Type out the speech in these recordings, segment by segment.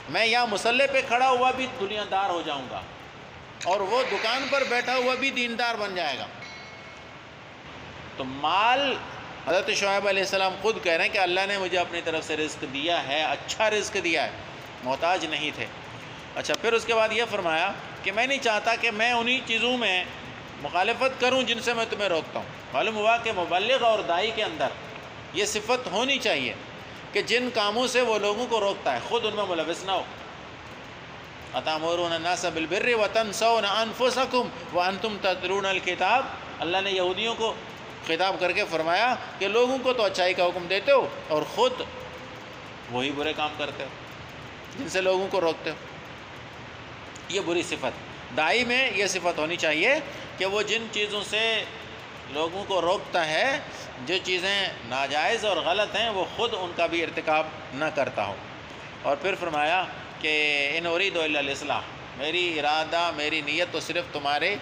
میں یہاں مصلی پہ کھڑا ہوا بھی دنیا دار ہو جاؤں گا، اور وہ دکان پر بیٹھا ہوا بھی دیندار بن جائے گا۔ تو مال، حضرت شعیب علیہ السلام خود کہہ رہے ہیں کہ اللہ نے مجھے اپنی طرف سے رزق دیا ہے، اچھا رزق دیا ہے، محتاج نہیں تھے۔ اچھا، پھر اس کے بعد یہ فرمایا کہ میں نہیں چاہتا کہ میں انہی چیزوں میں مخالفت کروں جن سے میں تمہیں روکتا ہوں۔ معلوم ہوا کہ مبلغ اور داعی کے اندر یہ صفت ہونی چاہیے کہ جن کاموں سے وہ لوگوں کو روکتا ہے خود ان میں ملوث نہ ہو۔ أَتَأْمُرُونَ النَّاسَ بِالْبِرِّ وَتَنْسَوْنَ أَنفُسَكُمْ وَأَنْتُمْ تَتْلُونَ الْكِتَابَ۔ اللہ نے یہودیوں کو خطاب کر کے فرمایا کہ لوگوں کو تو اچھائی کا حکم دیتے ہو اور خود وہی برے کام کرتے ہو جن سے لوگوں کو روکتے ہو۔ یہ بری صفت، داعی میں یہ صفت ہونی چاہیے کہ وہ جن چیزوں سے لوگوں کو روکتا ہے، جو چیزیں ناجائز اور غلط ہیں، وہ خود ان کا بھی ارتکاب نہ کرتا ہو۔ اور پھر فرمایا کہ ان اريد الا الاصلاح، میری ارادہ، میری نیت تو صرف تمہارے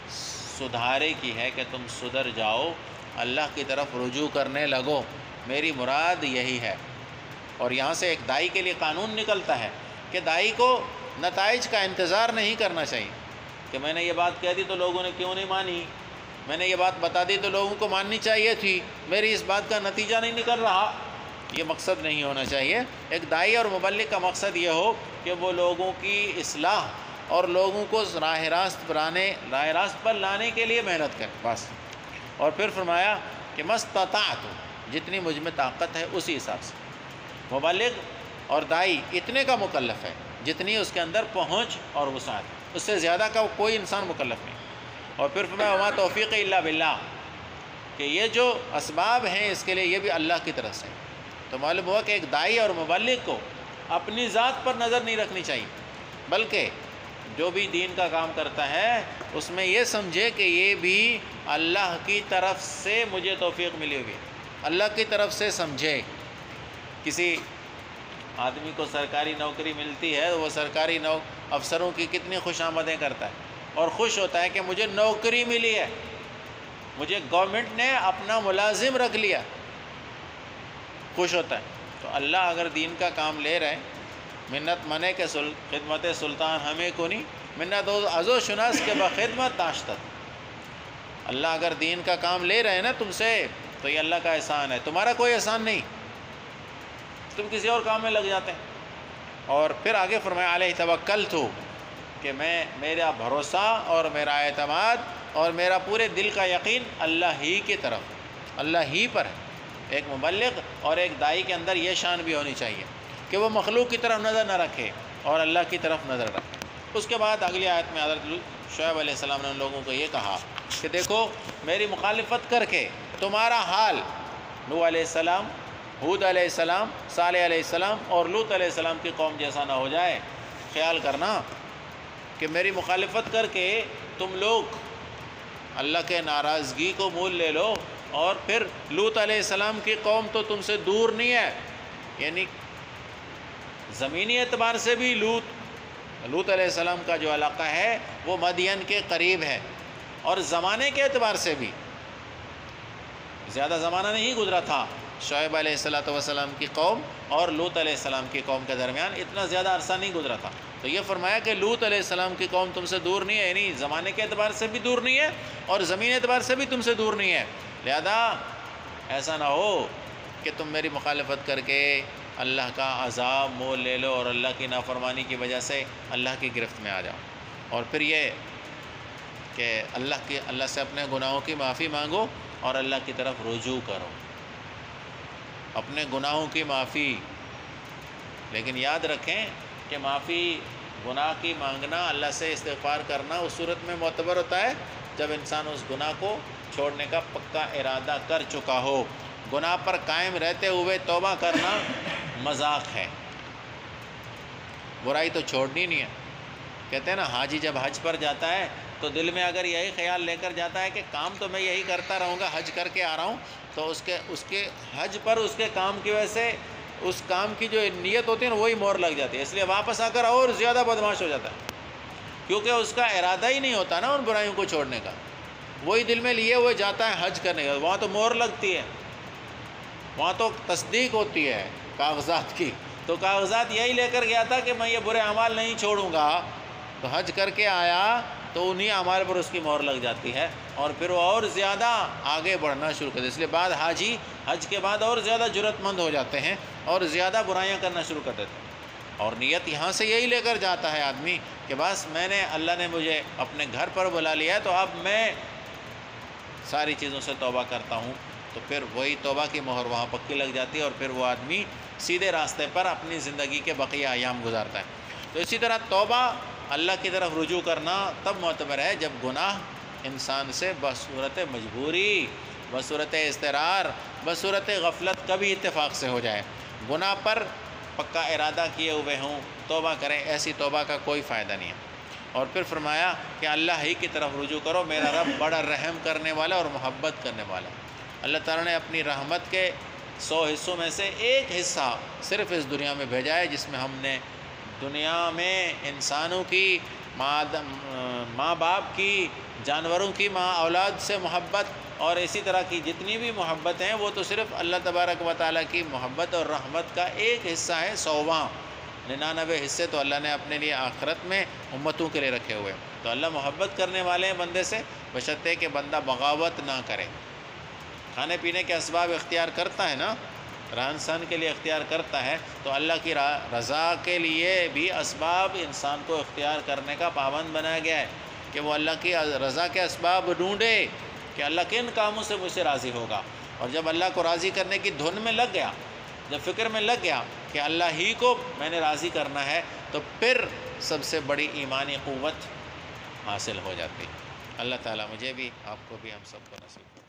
سدھارے کی ہے کہ تم سدھر جاؤ، اللہ کی طرف رجوع کرنے لگو، میری مراد یہی ہے۔ اور یہاں سے ایک داعی کے لیے قانون نکلتا ہے کہ داعی کو نتائج کا انتظار نہیں کرنا چاہیے کہ میں نے یہ بات کہہ دی تو لوگوں نے کیوں نہیں مانی، میں نے یہ بات بتا دی تو لوگوں کو ماننی چاہیے تھی، میری اس بات کا نتیجہ نہیں نکل رہا۔ یہ مقصد نہیں ہونا چاہیے۔ ایک داعی اور مبلغ کا مقصد یہ ہو کہ وہ لوگوں کی اصلاح اور لوگوں کو راہ راست پر لانے کے لیے محنت کرے، بس۔ اور پھر فرمایا کہ مستطاعت، جتنی مجھ میں طاقت ہے اسی حساب سے۔ مبلغ اور داعی اتنے کا مکلف ہے جتنی اس کے اندر پہنچ اور وسعت، اس سے زیادہ کا کوئی انسان مکلف نہیں۔ اور پھر فرمایا وما توفیق الا باللہ، کہ یہ جو اسباب ہیں اس کے لیے یہ بھی اللہ کی طرف سے۔ تو معلوم ہوا کہ ایک داعی اور مبلغ کو اپنی ذات پر نظر نہیں رکھنی چاہیے، بلکہ جو بھی دین کا کام کرتا ہے اس میں یہ سمجھے کہ یہ بھی اللہ کی طرف سے مجھے توفیق ملی ہوئی ہے، اللہ کی طرف سے سمجھے۔ کسی آدمی کو سرکاری نوکری ملتی ہے تو وہ سرکاری افسروں کی کتنی خوش آمدیں کرتا ہے اور خوش ہوتا ہے کہ مجھے نوکری ملی ہے، مجھے گورنمنٹ نے اپنا ملازم رکھ لیا، خوش ہوتا ہے۔ تو اللہ اگر دین کا کام لے رہے، منت منے کے خدمت سلطان ہمیں کنی، منت ازو شناس کے بخدمت تاشتت۔ اللہ اگر دین کا کام لے رہے ہیں نا تم سے تو یہ اللہ کا احسان ہے، تمہارا کوئی احسان نہیں، تم کسی اور کام میں لگ جاتے ہیں۔ اور پھر آگے فرمایا علیہ توکلت، کہ میرا بھروسہ اور میرا اعتماد اور میرا پورے دل کا یقین اللہ ہی کی طرف، اللہ ہی پر ہے۔ ایک مبلغ اور ایک داعی کے اندر یہ شان بھی ہونی چاہیے کہ وہ مخلوق کی طرف نظر نہ رکھے اور اللہ کی طرف نظر رکھے۔ اس کے بعد اگلی آیت میں حضرت شعیب علیہ السلام نے ان لوگوں کو یہ کہا کہ دیکھو میری مخالفت کر کے تمہارا حال نوح علیہ السلام، ہود علیہ السلام، صالح علیہ السلام اور لوط علیہ السلام کی قوم جیسا نہ ہو جائے۔ خیال کرنا کہ میری مخالفت کر کے تم لوگ اللہ کے ناراضگی کو مول لے لو، اور پھر لوط علیہ السلام کی قوم تو تم سے دور نہیں ہے، یعنی زمینی اعتبار سے بھی لوط علیہ السلام کا جو علاقہ ہے وہ مدین کے قریب ہے، اور زمانے کے اعتبار سے بھی زیادہ زمانہ نہیں گزرا تھا شعیب علیہ السلام کی قوم اور لوط علیہ السلام کی قوم کے درمیان، اتنا زیادہ عرصہ نہیں گزرا تھا۔ تو یہ فرمایا کہ لوط علیہ السلام کی قوم تم سے دور نہیں ہے، یعنی زمانے کے اعتبار سے بھی دور نہیں ہے اور زمین اعتبار سے بھی تم سے دور نہیں ہے، لہذا ایسا نہ ہو کہ تم میری مخالفت کر کے اللہ کا عذاب مول لے لو اور اللہ کی نافرمانی کی وجہ سے اللہ کی گرفت میں آ جاؤ۔ اور پھر یہ کہ اللہ سے اپنے گناہوں کی معافی مانگو اور اللہ کی طرف رجوع کرو، اپنے گناہوں کی معافی۔ لیکن یاد رکھیں کہ معافی، گناہ کی مانگنا، اللہ سے استغفار کرنا اس صورت میں معتبر ہوتا ہے جب انسان اس گناہ کو چھوڑنے کا پکا ارادہ کر چکا ہو۔ گناہ پر قائم رہتے ہوئے توبہ کرنا مذاق ہے، برائی تو چھوڑنی نہیں ہے۔ کہتے ہیں نا حاجی جب حج پر جاتا ہے تو دل میں اگر یہی خیال لے کر جاتا ہے کہ کام تو میں یہی کرتا رہوں گا، حج کر کے آ رہا ہوں، تو اس کے حج پر اس کے کام کی وجہ سے اس کام کی جو نیت ہوتی ہے نا وہی مور لگ جاتی ہے، اس لیے واپس آ کر اور زیادہ بدمعاش ہو جاتا ہے، کیونکہ اس کا ارادہ ہی نہیں ہوتا نا ان برائیوں کو چھوڑنے کا، وہی دل میں لیے ہوئے جاتا ہے حج کرنے کا، وہاں تو مور لگتی ہے، وہاں تو تصدیق ہوتی ہے کاغذات کی، تو کاغذات یہی لے کر گیا تھا کہ میں یہ برے اعمال نہیں چھوڑوں گا، تو حج کر کے آیا تو انہی اعمال پر اس کی مہر لگ جاتی ہے، اور پھر وہ اور زیادہ آگے بڑھنا شروع کر دے. اس لیے بعد حاجی حج کے بعد اور زیادہ جرأت مند ہو جاتے ہیں اور زیادہ برائیاں کرنا شروع کر دیتے ہیں. اور نیت یہاں سے یہی لے کر جاتا ہے آدمی کہ بس میں نے، اللہ نے مجھے اپنے گھر پر بلا لیا ہے تو اب میں ساری چیزوں سے توبہ کرتا ہوں، تو پھر وہی توبہ کی مہر وہاں پکی لگ جاتی ہے اور پھر وہ آدمی سیدھے راستے پر اپنی زندگی کے بقیہ ایام گزارتا ہے. تو اسی طرح توبہ، اللہ کی طرف رجوع کرنا تب معتبر ہے جب گناہ انسان سے بصورت مجبوری، بصورت اضطرار، بصورت غفلت کبھی اتفاق سے ہو جائے. گناہ پر پکا ارادہ کیے ہوئے ہوں، توبہ کریں، ایسی توبہ کا کوئی فائدہ نہیں ہے. اور پھر فرمایا کہ اللہ ہی کی طرف رجوع کرو، میرا رب بڑا رحم کرنے والا اور محبت کرنے والا. اللہ تعالیٰ نے اپنی رحمت کے 100 حصوں میں سے ایک حصہ صرف اس دنیا میں بھیجا ہے، جس میں ہم نے دنیا میں انسانوں کی، ماں باپ کی، جانوروں کی، ماں اولاد سے محبت اور اسی طرح کی جتنی بھی محبت ہیں وہ تو صرف اللہ تبارک و تعالیٰ کی محبت اور رحمت کا ایک حصہ ہے. 100واں 99 حصے تو اللہ نے اپنے لیے آخرت میں امتوں کے لیے رکھے ہوئے. تو اللہ محبت کرنے والے ہیں بندے سے، بشرطے کہ بندہ بغاوت نہ کرے. کھانے پینے کے اسباب اختیار کرتا ہے نا، رہن سہن کے لیے اختیار کرتا ہے، تو اللہ کی رضا کے لیے بھی اسباب انسان کو اختیار کرنے کا پابند بنایا گیا ہے کہ وہ اللہ کی رضا کے اسباب ڈھونڈے کہ اللہ کن کاموں سے مجھ سے راضی ہوگا. اور جب اللہ کو راضی کرنے کی دھن میں لگ گیا، جب فکر میں لگ گیا کہ اللہ ہی کو میں نے راضی کرنا ہے، تو پھر سب سے بڑی ایمانی قوت حاصل ہو جاتی. اللہ تعالیٰ مجھے بھی، آپ کو بھی، ہم سب کو نصیب کرے.